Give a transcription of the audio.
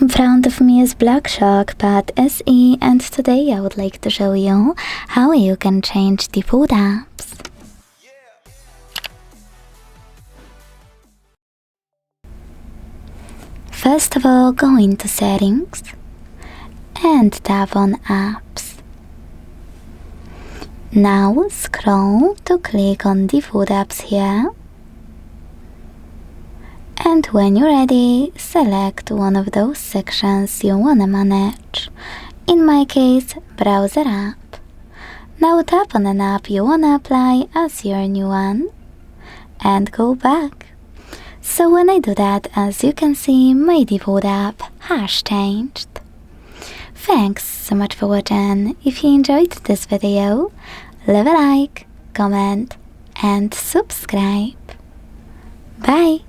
In front of me is Blockshark Pad SE, and today I would like to show you how you can change default apps. First of all, go into Settings and tap on Apps. Now scroll to click on Default Apps here. And when you're ready, select one of those sections you wanna manage. In my case, Browser app. Now tap on an app you wanna apply as your new one and go back. So when I do that, as you can see, my default app has changed. Thanks so much for watching. If you enjoyed this video, leave a like, comment and subscribe. Bye!